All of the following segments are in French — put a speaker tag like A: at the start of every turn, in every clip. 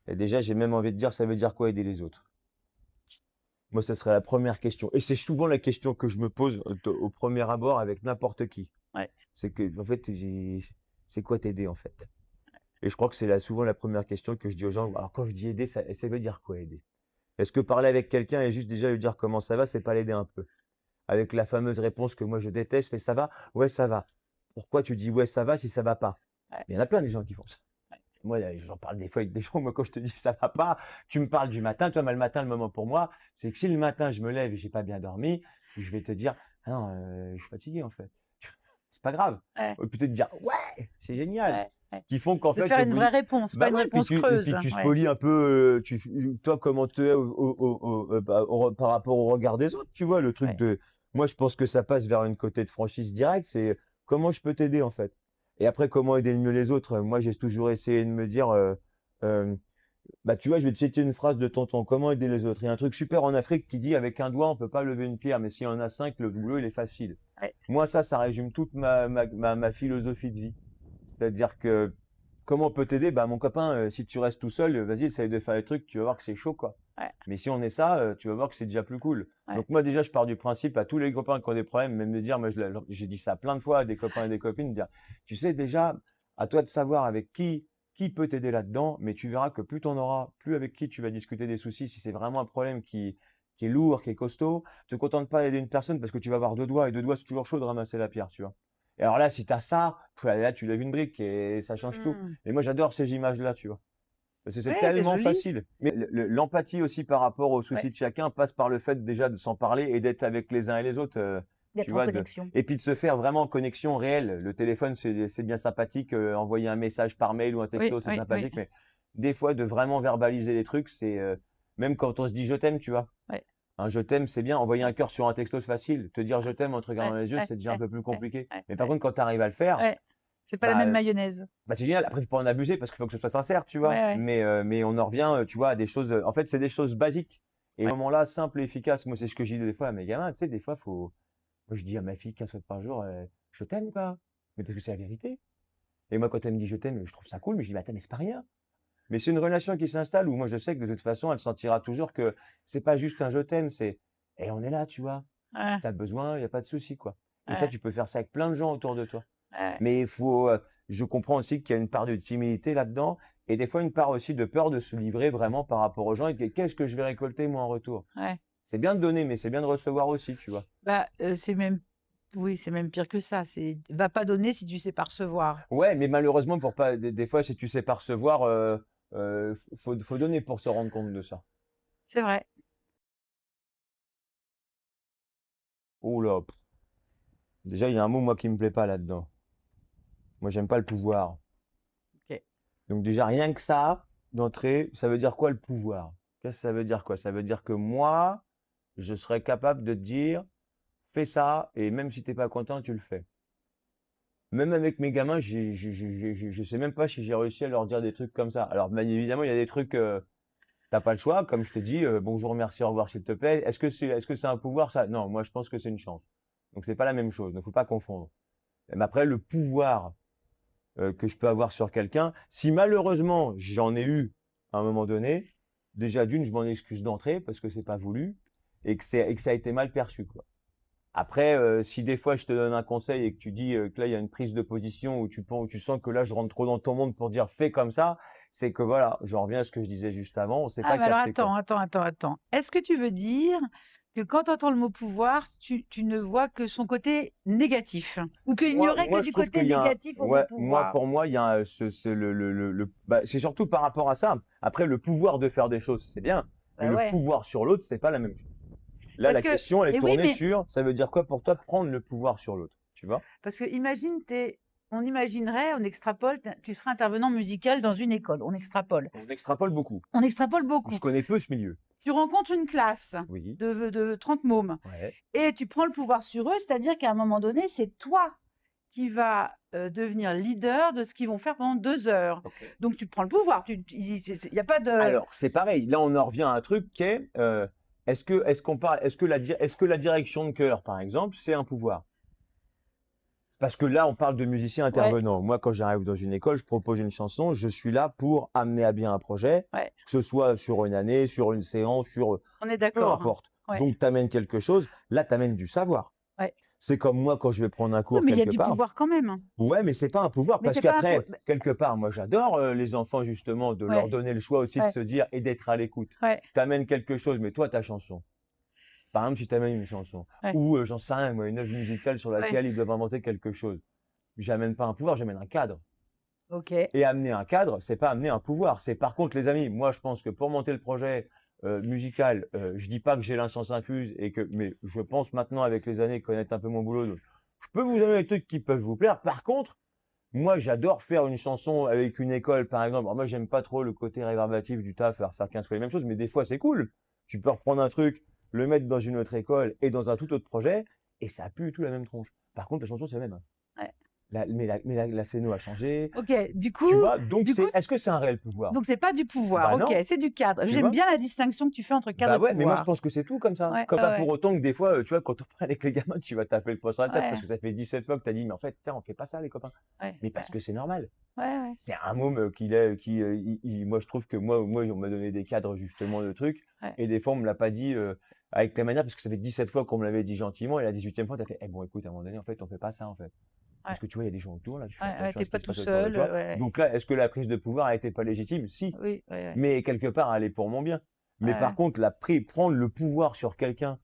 A: Et déjà, j'ai même envie de dire, ça veut dire quoi aider les autres? Moi, ce serait la première question. Et c'est souvent la question que je me pose au premier abord avec n'importe qui.
B: Ouais.
A: C'est que, en fait, c'est quoi t'aider, en fait? Et je crois que c'est souvent la première question que je dis aux gens. Alors, quand je dis aider, ça veut dire quoi aider? Est-ce que parler avec quelqu'un et juste déjà lui dire comment ça va, c'est pas l'aider un peu? Avec la fameuse réponse que moi je déteste, mais ça va? Ouais, ça va. Pourquoi tu dis ouais, ça va si ça va pas?
B: Ouais.
A: Il y en a plein des gens qui font ça.
B: Ouais.
A: Moi, j'en parle des fois avec des gens. Moi, quand je te dis ça va pas, tu me parles du matin. Toi, mais le matin, le moment pour moi, c'est que si le matin je me lève et j'ai pas bien dormi, je vais te dire, ah non, je suis fatigué en fait. C'est pas grave.
B: Ouais.
A: Ou peut-être dire, ouais, c'est génial.
B: Ouais. Ouais.
A: Qui font qu'en
B: De
A: fait,
B: faire
A: au
B: une
A: bout
B: vraie réponse, pas
A: bah
B: une
A: ouais,
B: réponse
A: et
B: creuse.
A: puis tu
B: Ouais.
A: spolies un peu, toi, comment tu es par rapport au regard des autres, tu vois, le truc
B: Ouais.
A: de, moi, je pense que ça passe vers une côté de franchise directe, c'est comment je peux t'aider, en fait. Et après, comment aider le mieux les autres? Moi, j'ai toujours essayé de me dire, euh, bah, tu vois, je vais te citer une phrase de Tonton, comment aider les autres? Il y a un truc super en Afrique qui dit, avec un doigt, on peut pas lever une pierre, mais s'il y en a 5, le boulot, il est facile.
B: Ouais.
A: Moi, ça résume toute ma philosophie de vie. C'est-à-dire que, comment on peut t'aider? Bah, mon copain, si tu restes tout seul, vas-y, essaye de faire des trucs, tu vas voir que c'est chaud, quoi.
B: Ouais.
A: Mais si on est ça, tu vas voir que c'est déjà plus cool.
B: Ouais.
A: Donc moi, déjà, je pars du principe à tous les copains qui ont des problèmes, même de dire, moi, j'ai dit ça plein de fois à des copains et des copines, de dire, tu sais, déjà, à toi de savoir avec qui peut t'aider là-dedans, mais tu verras que plus tu en auras, plus avec qui tu vas discuter des soucis, si c'est vraiment un problème qui est lourd, qui est costaud, te contente pas d'aider une personne parce que tu vas avoir deux doigts, et deux doigts, c'est toujours chaud de ramasser la pierre, tu vois. Et alors là, si tu as ça, là, tu lèves une brique et ça change tout.
B: Hmm.
A: Et moi, j'adore ces images-là, tu vois. Parce que c'est
B: Ouais, c'est
A: tellement
B: joli.
A: facile. Mais l'empathie aussi par rapport aux
B: Ouais.
A: soucis de chacun passe par le fait déjà de s'en parler et d'être avec les uns et les autres. Tu
B: D'être en
A: vois,
B: connexion.
A: et puis de se faire vraiment en connexion réelle. Le téléphone, c'est bien sympathique. Envoyer un message par mail ou un
B: Oui,
A: texto, c'est
B: oui, oui.
A: sympathique. Mais des fois, de vraiment verbaliser les trucs, c'est même quand on se dit je t'aime, tu vois.
B: Ouais.
A: Un je t'aime, c'est bien. Envoyer un cœur sur un texto, c'est facile. Te dire je t'aime en te regardant
B: Ouais,
A: dans les yeux,
B: ouais,
A: c'est déjà un
B: ouais,
A: peu plus
B: ouais,
A: compliqué.
B: ouais,
A: Mais par
B: ouais.
A: contre, quand tu arrives à le faire,
B: Ouais. C'est pas la
A: bah,
B: même mayonnaise.
A: bah, c'est génial. Après, il faut pas en abuser parce qu'il faut que ce soit sincère, tu
B: Ouais,
A: vois.
B: ouais.
A: Mais on en revient, tu vois, à des choses. En fait, c'est des choses basiques. Et à
B: Ouais.
A: ce moment-là, simple et efficace. Moi, c'est ce que je dis des fois à mes gamins. Tu sais, des fois, faut. Moi, je dis à ma fille 15 fois par jour, je t'aime, quoi. Mais parce que c'est la vérité. Et moi, quand elle me dit je t'aime, je trouve ça cool. Mais je dis, bah, attends, mais c'est pas rien. Mais c'est une relation qui s'installe où moi, je sais que de toute façon, elle sentira toujours que c'est pas juste un je t'aime, c'est. Et on est là, tu vois. Si
B: Ouais,
A: t'as besoin, il n'y a pas de souci, quoi. Et ça,
B: ouais,
A: tu peux faire ça avec plein de gens autour de toi.
B: ouais,
A: Mais je comprends aussi qu'il y a une part de timidité là-dedans et des fois une part aussi de peur de se livrer vraiment par rapport aux gens et qu'est-ce que je vais récolter moi en retour?
B: ouais.
A: C'est bien de donner, mais c'est bien de recevoir aussi, tu vois.
B: Bah, c'est même oui, c'est même pire que ça. C'est va pas donner si tu sais pas recevoir.
A: Ouais, mais malheureusement, pour pas, des fois, si tu sais pas recevoir, faut donner pour se rendre compte de ça.
B: C'est vrai.
A: Oh là, déjà, il y a un mot, moi, qui me plaît pas là-dedans. Moi, j'aime pas le pouvoir.
B: OK.
A: Donc, déjà, rien que ça, d'entrée, ça veut dire quoi le pouvoir? Qu'est-ce que ça veut dire quoi? Ça veut dire que moi, je serais capable de te dire, fais ça, et même si t'es pas content, tu le fais. Même avec mes gamins, je sais même pas si j'ai réussi à leur dire des trucs comme ça. Alors, bien évidemment, il y a des trucs, t'as pas le choix, comme je te dis, bonjour, merci, au revoir, s'il te plaît. Est-ce que c'est un pouvoir, ça? Non, moi, je pense que c'est une chance. Donc, c'est pas la même chose. Il ne faut pas confondre. Mais après, le pouvoir que je peux avoir sur quelqu'un, si malheureusement j'en ai eu à un moment donné, déjà d'une, je m'en excuse d'entrée parce que c'est pas voulu et que ça a été mal perçu, quoi. Après, si des fois je te donne un conseil et que tu dis que là il y a une prise de position où tu sens que là je rentre trop dans ton monde pour dire fais comme ça, c'est que voilà, j'en reviens à ce que je disais juste avant, on s'est
B: Ah,
A: pas
B: mais alors
A: capté, quoi.
B: attends. Est-ce que tu veux dire que quand tu entends le mot pouvoir, tu ne vois que son côté négatif? Ou qu'il n'y aurait que
A: Moi, je
B: du
A: trouve
B: côté
A: qu'il y a un,
B: négatif au mot
A: ouais, moi,
B: pouvoir?
A: pour moi, il y a c'est bah, c'est surtout par rapport à ça. Après, le pouvoir de faire des choses, c'est bien, mais
B: Bah
A: le
B: ouais.
A: pouvoir sur l'autre, c'est pas la même chose. Là,
B: Parce
A: la
B: que
A: question, elle est
B: et oui,
A: tournée
B: mais
A: sur, ça veut dire quoi pour toi prendre le pouvoir sur l'autre, tu vois?
B: parce que imagine, on imaginerait, on extrapole, tu serais intervenant musical dans une école. On extrapole.
A: On extrapole beaucoup.
B: On extrapole
A: Je
B: beaucoup.
A: connais peu ce milieu.
B: Tu rencontres une classe
A: Oui,
B: de 30 mômes
A: ouais,
B: et tu prends le pouvoir sur eux, c'est-à-dire qu'à un moment donné, c'est toi qui vas devenir leader de ce qu'ils vont faire pendant 2 heures.
A: ok.
B: Donc tu prends le pouvoir. Il n'y a pas de.
A: Alors, c'est pareil. Là, on en revient à un truc qui est, est-ce que la direction de chœur, par exemple, c'est un pouvoir? Parce que là, on parle de musicien
B: Ouais,
A: intervenant. Moi, quand j'arrive dans une école, je propose une chanson, je suis là pour amener à bien un projet,
B: ouais,
A: que ce soit sur une année, sur une séance, sur
B: on est
A: peu
B: d'accord.
A: importe.
B: Ouais,
A: Donc, tu amènes quelque chose, là, tu amènes du savoir.
B: ouais.
A: C'est comme moi quand je vais prendre un
B: Oui,
A: cours
B: mais il y a
A: quelque
B: du
A: part.
B: pouvoir quand même, hein.
A: Ouais, mais c'est pas un pouvoir
B: Mais
A: parce
B: c'est pas un pou
A: qu'après, quelque part, moi, j'adore les enfants justement de leur
B: ouais,
A: donner le choix aussi de
B: ouais,
A: se dire et d'être à l'écoute.
B: ouais,
A: T'amènes quelque chose, mais toi, ta chanson. Par exemple, tu t'amènes une chanson
B: ouais,
A: ou j'en sais rien, moi, une œuvre musicale sur
B: ouais.
A: laquelle ils doivent inventer quelque chose. J'amène pas un pouvoir, j'amène un cadre.
B: OK.
A: Et amener un cadre, c'est pas amener un pouvoir. C'est par contre, les amis, moi, je pense que pour monter le projet musical, je dis pas que j'ai l'inscience infuse et que, mais je pense maintenant avec les années connaître un peu mon boulot, donc, je peux vous amener des trucs qui peuvent vous plaire. Par contre, moi, j'adore faire une chanson avec une école, par exemple. Alors, moi, j'aime pas trop le côté rébarbatif du taf, faire 15 fois les mêmes choses, mais des fois, c'est cool. Tu peux reprendre un truc, le mettre dans une autre école et dans un tout autre projet, et ça pue tout la même tronche. Par contre, la chanson, c'est la même, hein.
B: Ouais.
A: Mais la scéno a changé.
B: OK. Du coup
A: Tu vois? Donc
B: du coup
A: est-ce que c'est un réel pouvoir?
B: donc c'est pas du pouvoir.
A: Bah
B: OK,
A: non,
B: c'est du cadre.
A: tu
B: J'aime
A: vois?
B: bien la distinction que tu fais entre cadre
A: Bah
B: et
A: ouais, mais moi je
B: pouvoir.
A: pense que c'est tout comme ça.
B: Ouais,
A: Comme
B: ouais,
A: pas pour
B: ouais.
A: autant que des fois, tu vois, quand on parle avec les gamins, tu vas taper le poing sur la tête parce
B: Ouais,
A: que ça fait 17 fois que tu as dit: «Mais en fait, tiens, on fait pas ça les copains».
B: ouais,
A: Mais parce
B: ouais.
A: que c'est normal.
B: Ouais, ouais,
A: C'est un môme, qu'il est qui, moi je trouve que moi on m'a donné des cadres justement de trucs
B: ouais,
A: et des fois on me l'a pas dit, avec la manière parce que ça fait 17 fois qu'on me l'avait dit gentiment et la 18e fois tu as fait: «Eh bon écoute à un moment donné en fait on fait pas ça en fait».
B: ouais,
A: Parce que tu vois, il y a des gens autour là, tu fais
B: ouais, ouais,
A: attention
B: tu
A: à ce qui
B: pas
A: se
B: tout
A: passe autour de
B: seul,
A: toi.
B: ouais.
A: Donc là, est-ce que la prise de pouvoir a été pas légitime? Si.
B: Oui, ouais, ouais.
A: Mais quelque part, elle est pour mon bien.
B: Ouais,
A: Mais par
B: ouais,
A: contre, prendre le pouvoir sur quelqu'un,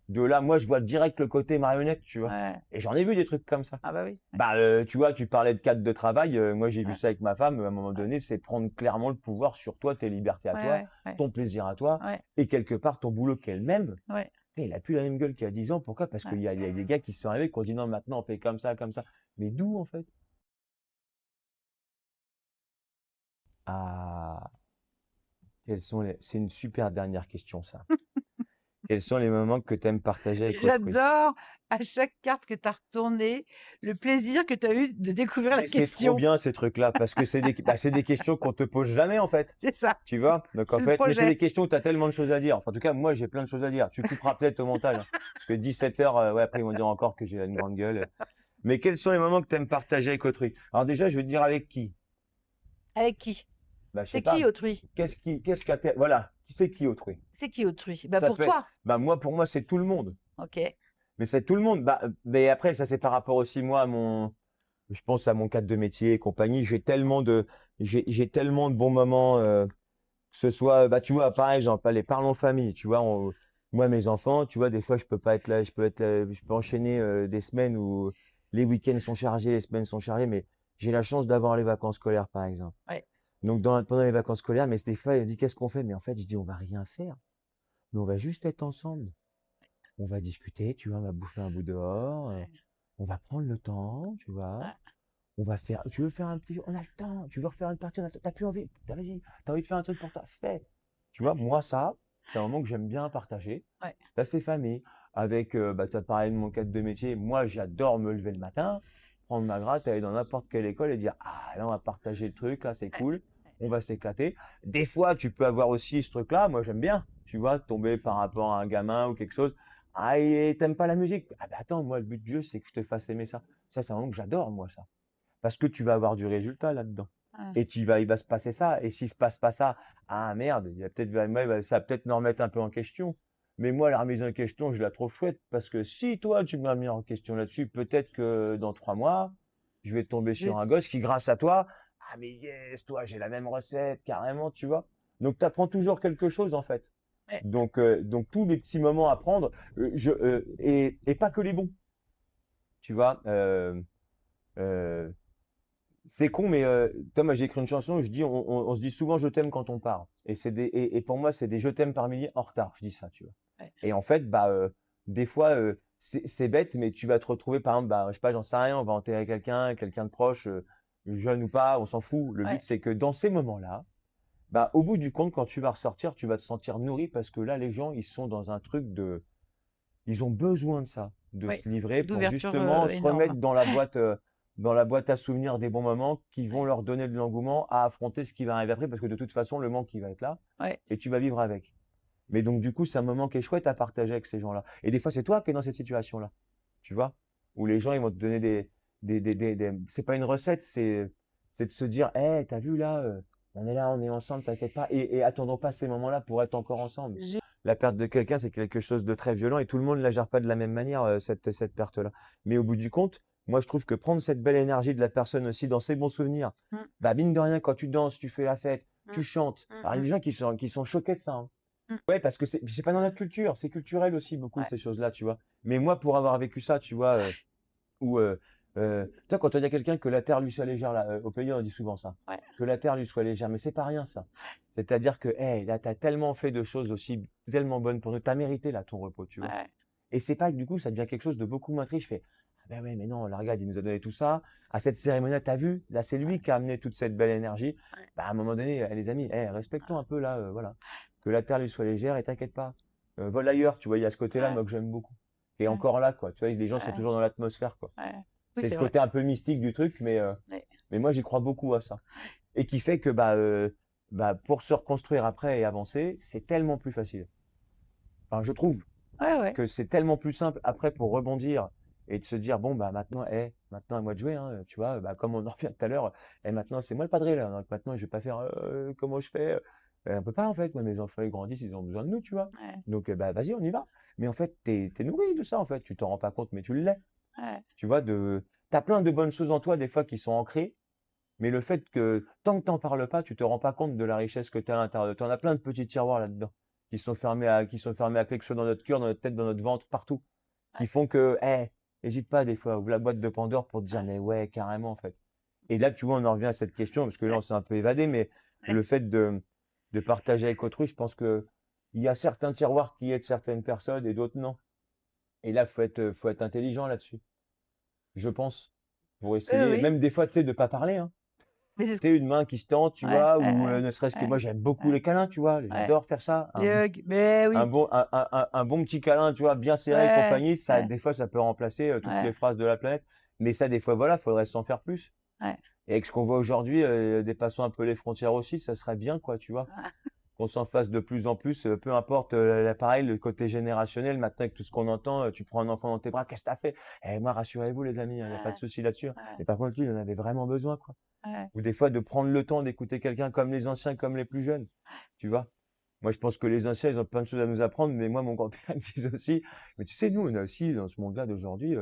A: de là, moi, je vois direct le côté marionnette, tu vois.
B: ouais.
A: Et j'en ai vu des trucs comme ça.
B: Ah bah oui. Ouais,
A: Bah, tu vois, tu parlais de cadre de travail. Moi, j'ai vu
B: ouais,
A: ça avec ma femme. À un moment
B: ouais,
A: donné, c'est prendre clairement le pouvoir sur toi, tes libertés à
B: ouais,
A: toi,
B: ouais, ouais,
A: ton plaisir à toi,
B: ouais,
A: et quelque part ton boulot qu'elle-même.
B: ouais,
A: Il a plus la même gueule qu'il y a 10 ans. Pourquoi? Parce
B: ouais.
A: qu'il y a des gars qui sont arrivés, qui ont dit non, maintenant on fait comme ça, comme ça. Mais d'où en fait? Ah, c'est une super dernière question, ça. Quels sont les moments que tu aimes partager avec autrui?
B: J'adore à chaque carte que tu as retournée, le plaisir que tu as eu de découvrir la
A: Mais c'est trop
B: question.
A: bien ces trucs-là parce que c'est des questions qu'on te pose jamais en fait.
B: C'est ça,
A: Tu vois? Donc en
B: c'est le
A: fait, mais c'est des
B: projet.
A: questions où tu as tellement de choses à dire. Enfin, en tout cas, moi, j'ai plein de choses à dire. Tu couperas peut-être au montage, hein, parce que 17 heures, ouais, après ils vont dire encore que j'ai une grande gueule. Mais quels sont les moments que tu aimes partager avec autrui? Alors déjà, je vais te dire avec qui?
B: Avec qui?
A: Bah, je sais
B: C'est qui
A: pas.
B: autrui?
A: Voilà, qui c'est qui autrui?
B: C'est qui autrui? Bah
A: Ça
B: pour
A: peut être,
B: toi.
A: bah moi, pour moi, c'est tout le monde.
B: OK.
A: Mais c'est tout le monde. Bah, mais après, ça c'est par rapport aussi moi à je pense à mon cadre de métier et compagnie. J'ai tellement de bons moments, que ce soit, bah, tu vois, par exemple, allez, parlons famille, tu vois, moi, mes enfants, tu vois, des fois, je peux pas être là, je peux enchaîner des semaines où les week-ends sont chargés, les semaines sont chargées, mais j'ai la chance d'avoir les vacances scolaires, par exemple.
B: Ouais,
A: Donc, pendant les vacances scolaires, mais des fois, il dit, qu'est-ce qu'on fait? Mais en fait, je dis, on va rien faire, mais on va juste être ensemble. On va discuter, tu vois, on va bouffer un bout dehors, on va prendre le temps, tu vois.
B: ouais,
A: On va faire, tu veux faire un petit, on a le temps, tu veux refaire une partie, on a le temps, t'as plus envie, vas-y, t'as envie de faire un truc pour toi, fais. Tu vois, moi, ça, c'est un moment que j'aime bien partager.
B: ouais,
A: Là, c'est famille. Avec, bah, tu as parlé de mon cadre de métier. Moi, j'adore me lever le matin, prendre ma gratte, aller dans n'importe quelle école et dire, ah, là, on va partager le truc, là, c'est
B: ouais,
A: cool, on va s'éclater. Des fois, tu peux avoir aussi ce truc-là. Moi, j'aime bien, tu vois, tomber par rapport à un gamin ou quelque chose. Ah, et t'aimes pas la musique? Ah, bah, attends, moi, le but du jeu, c'est que je te fasse aimer ça. Ça, c'est un moment que j'adore, moi, ça. Parce que tu vas avoir du résultat là-dedans.
B: ouais.
A: Et il va se passer ça. Et s'il se passe pas ça, ah merde, il y a peut-être, ça va peut-être me remettre un peu en question. Mais moi, la remise en question, je la trouve chouette parce que si toi, tu m'as mis en question là-dessus, peut-être que dans 3 mois, je vais tomber
B: Je
A: sur un gosse qui, grâce à toi, ah mais yes, toi, j'ai la même recette, carrément, tu vois. Donc, tu apprends toujours quelque chose en fait.
B: ouais,
A: Donc tous les petits moments à prendre, et pas que les bons, tu vois. Euh, c'est con, mais toi, moi, j'ai écrit une chanson où je dis, on se dit souvent je t'aime quand on part. Et pour moi, c'est des je t'aime par milliers en retard. Je dis ça, tu vois.
B: ouais,
A: Et en fait, bah, des fois, c'est bête, mais tu vas te retrouver, par exemple, bah, je sais pas, j'en sais rien, on va enterrer quelqu'un de proche, jeune ou pas, on s'en fout. Le but,
B: ouais,
A: c'est que dans ces moments-là, bah, au bout du compte, quand tu vas ressortir, tu vas te sentir nourri parce que là, les gens, ils sont dans un truc ils ont besoin de ça, de
B: ouais.
A: se livrer pour
B: D'ouverture
A: justement se remettre
B: énorme.
A: dans la boîte à souvenirs des bons moments qui vont
B: Ouais,
A: leur donner de l'engouement à affronter ce qui va arriver après parce que de toute façon, le manque, il va être là
B: ouais,
A: et tu vas vivre avec. Mais donc, du coup, c'est un moment qui est chouette à partager avec ces gens-là. Et des fois, c'est toi qui es dans cette situation-là, tu vois, où les gens, ils vont te donner c'est pas une recette, c'est de se dire, hé, t'as vu là, on est là, on est ensemble, t'inquiète pas, et attendons pas ces moments-là pour être encore ensemble.
B: J'ai
A: La perte de quelqu'un, c'est quelque chose de très violent et tout le monde ne la gère pas de la même manière, cette perte-là. Mais au bout du compte, moi, je trouve que prendre cette belle énergie de la personne aussi dans ses bons souvenirs,
B: mmh,
A: bah, mine de rien, quand tu danses, tu fais la fête,
B: mmh,
A: tu chantes.
B: mmh
A: Alors, il y a
B: mh,
A: des gens qui sont choqués de ça, hein.
B: mmh,
A: Ouais, parce que c'est pas dans notre culture, c'est culturel aussi beaucoup
B: ouais,
A: ces choses-là, tu vois. Mais moi, pour avoir vécu ça, tu vois, où, tu vois, quand on dit à quelqu'un que la terre lui soit légère, là, au pays, on dit souvent ça.
B: ouais,
A: Que la terre lui soit légère, mais c'est pas rien, ça. C'est-à-dire que, hey, là, tu as tellement fait de choses aussi tellement bonnes pour nous. Tu as mérité, là, ton repos, tu vois.
B: ouais,
A: Et c'est pas que du coup, ça devient quelque chose de beaucoup moins triste. Je fais, ah ben ouais, mais non, là, regarde, il nous a donné tout ça. À cette cérémonie, t'as vu? Là, c'est lui
B: ouais,
A: qui a amené toute cette belle énergie.
B: ouais,
A: Bah, à un moment donné, les amis, respectons un peu, là, voilà. Que la terre lui soit légère et t'inquiète pas. Vole ailleurs, tu vois, il y a ce côté-là,
B: ouais,
A: moi, que j'aime beaucoup. Et
B: ouais,
A: encore là, quoi. Tu vois, les gens sont
B: ouais,
A: toujours dans l'atmosphère, quoi.
B: ouais. Oui,
A: C'est ce
B: c'est vrai.
A: côté un peu mystique du truc,
B: Ouais,
A: mais moi, j'y crois beaucoup à ça. Et qui fait que, bah, pour se reconstruire après et avancer, c'est tellement plus facile. Enfin, je trouve
B: ouais, ouais,
A: que c'est tellement plus simple après pour rebondir et de se dire, bon, bah, maintenant, à moi de jouer, hein, tu vois, bah, comme on en revient tout à l'heure, maintenant, c'est moi le padré, là. Donc maintenant, je vais pas faire, comment je fais? On peut pas, en fait. Moi, mes enfants, ils grandissent, ils ont besoin de nous, tu vois.
B: ouais,
A: Donc, bah, vas-y, on y va. Mais en fait, t'es nourri de ça, en fait. Tu t'en rends pas compte, mais tu l'es.
B: ouais,
A: Tu vois, t'as plein de bonnes choses en toi, des fois, qui sont ancrées. Mais le fait que tant que t'en parles pas, tu te rends pas compte de la richesse que tu as à l'intérieur de toi. On a plein de petits tiroirs là-dedans qui sont fermés à clé, que ce soit dans notre cœur, dans notre tête, dans notre ventre, partout,
B: ouais,
A: qui font que, hésite pas des fois, ouvre la boîte de Pandore pour te dire,
B: ouais,
A: mais ouais, carrément, en fait. Et là, tu vois, on en revient à cette question, parce que là,
B: ouais,
A: on s'est un peu évadé, mais
B: ouais.
A: le fait de partager avec autrui, je pense que il y a certains tiroirs qui aident certaines personnes et d'autres non. Et là, faut être intelligent là-dessus, je pense, pour
B: Oui,
A: essayer,
B: oui.
A: même des fois, tu sais, de pas parler, hein.
B: Mais c'est ce
A: Tu sais, une main qui se tend, tu
B: ouais,
A: vois,
B: ouais,
A: ou
B: ouais,
A: ne serait-ce que
B: ouais,
A: moi, j'aime beaucoup
B: ouais,
A: les câlins, tu vois,
B: ouais.
A: j'adore faire ça. Un
B: Les
A: bon,
B: hugs, beh
A: un
B: oui.
A: bon, un bon petit câlin, tu vois, bien serré et
B: Ouais,
A: compagnie, ça,
B: ouais,
A: des fois, ça peut remplacer toutes
B: ouais,
A: les phrases de la planète. Mais ça, des fois, voilà, faudrait s'en faire plus.
B: ouais.
A: Et avec ce qu'on voit aujourd'hui, dépassons un peu les frontières aussi, ça serait bien, quoi, tu vois.
B: Ah,
A: Qu'on s'en fasse de plus en plus, peu importe l'appareil, le côté générationnel. Maintenant, avec tout ce qu'on entend, tu prends un enfant dans tes bras, qu'est-ce que t'as fait? Moi, rassurez-vous, les amis, il n'y a pas de
B: ouais,
A: souci là-dessus, hein.
B: ouais,
A: Mais par contre, lui, il en avait vraiment besoin, quoi.
B: ouais.
A: Ou des fois de prendre le temps d'écouter quelqu'un comme les anciens, comme les plus jeunes, tu vois? Moi, je pense que les anciens, ils ont plein de choses à nous apprendre, mais moi, mon grand-père me disait aussi, mais tu sais, nous, on a aussi, dans ce monde-là d'aujourd'hui,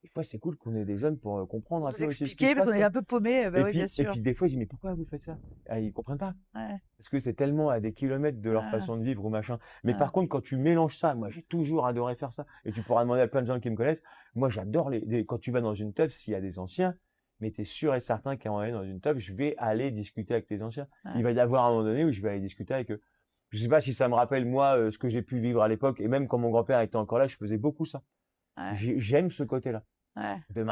A: des fois, c'est cool qu'on ait des jeunes pour comprendre
B: Pour
A: un
B: nous
A: peu aussi ce qui se
B: expliquer parce
A: passe,
B: qu'on est
A: quoi.
B: un peu paumés, bah
A: Et
B: oui, bien
A: puis, et
B: sûr.
A: puis des fois, je dis, mais pourquoi vous faites ça? Ah, ils comprennent pas.
B: Ouais,
A: Parce que c'est tellement à des kilomètres de leur
B: ah,
A: façon de vivre ou machin. Mais
B: ah,
A: par contre, quand tu mélanges ça, moi, j'ai toujours adoré faire ça. Et tu pourras demander à plein de gens qui me connaissent. Moi, j'adore quand tu vas dans une teuf, s'il y a des anciens, mais tu es sûr et certain qu'à un moment donné, dans une teuf, je vais aller discuter avec les anciens.
B: ouais,
A: Il va y avoir un moment donné où je vais aller discuter avec eux. Je sais pas si ça me rappelle, moi, ce que j'ai pu vivre à l'époque. Et même quand mon grand-père était encore là, je faisais beaucoup ça.
B: ouais,
A: J'aime ce côté-là.
B: ouais.
A: De